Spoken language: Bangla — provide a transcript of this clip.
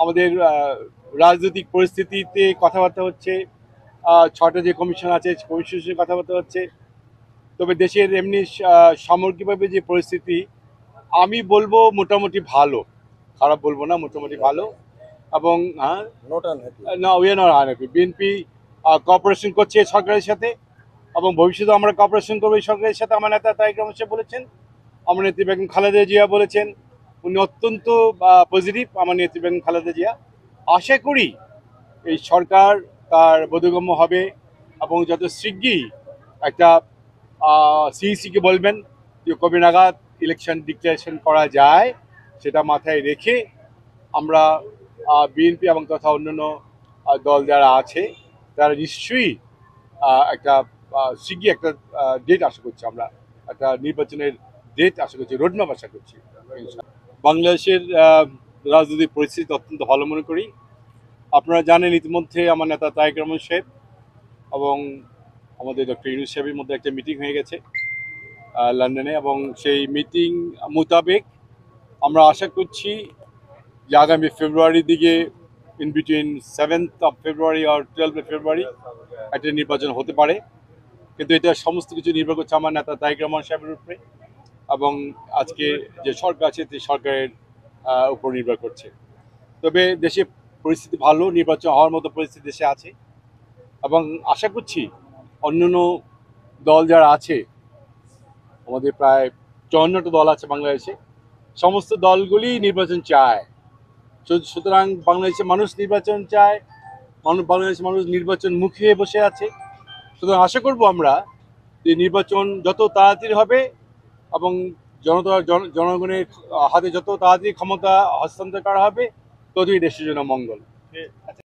আমাদের রাজনৈতিক পরিস্থিতিতে কথাবার্তা হচ্ছে, 6টা যে কমিশন আছে কমিশনের সঙ্গে কথাবার্তা হচ্ছে। তবে দেশের এমনি সামগ্রিকভাবে যে পরিস্থিতি, আমি বলবো মোটামুটি ভালো, খারাপ বলবো না, মোটামুটি ভালো। এবং হ্যাঁ, না we are not unhappy. BNP cooperation করছে সরকারের সাথে, এবং ভবিষ্যতে আমরা কোঅপারেশন করবো এই সরকারের সাথে। আমার নেতা তারেক রহমান সাহেব বলেছেন, আমার নেত্রী বেগম খালেদা জিয়া বলেছেন, উনি অত্যন্ত পজিটিভ। আমার নেত্রী বেগম খালেদা জিয়া, আশা করি এই সরকার তার বোধগম্য হবে এবং যত শিগগিরই একটা সিইসিকে বলবেন যে কবে নাগাদ ইলেকশন ডিক্লারেশন করা যায়, সেটা মাথায় রেখে আমরা বিএনপি এবং তথা অন্যান্য দল যারা আছে তারা নিশ্চয়ই একটা শিগগির একটা ডেট আশা করছি, আমরা একটা নির্বাচনের ডেট আশা করছি, রোডম্যাপ আশা করছি। বাংলাদেশের রাজনৈতিক পরিস্থিতি অত্যন্ত ভালো মনে করি। আপনারা জানেন ইতিমধ্যে আমার নেতা তারেক রহমান সাহেব এবং আমাদের ডক্টর ইউনূস সাহেবের মধ্যে একটা মিটিং হয়ে গেছে লন্ডনে, এবং সেই মিটিং মোতাবেক আমরা আশা করছি যে আগামী ফেব্রুয়ারির দিকে, in between 7th of February আর 12th of February একটা নির্বাচন হতে পারে। কিন্তু এটা সমস্ত কিছু নির্ভর করছে আমার নেতা তারেক রহমান সাহেবের উপরে, এবং আজকে যে সরকার আছে সেই সরকারের উপর নির্ভর করছে। তবে দেশে পরিস্থিতি ভালো, নির্বাচন হওয়ার মতো পরিস্থিতি দেশে আছে, এবং আশা করছি অন্যান্য দল যারা আছে, আমাদের প্রায় 54টা দল আছে বাংলাদেশে, সমস্ত দলগুলি নির্বাচন চায়। সুতরাং বাংলাদেশের মানুষ নির্বাচন চায়, বাংলাদেশের মানুষ নির্বাচন মুখে বসে আছে। সুতরাং আশা করব আমরা যে নির্বাচন যত তাড়াতাড়ি হবে এবং জনগণের হাতে যত তাড়াতাড়ি ক্ষমতা হস্তান্তর করা হবে, ততই দেশের জন্য মঙ্গল।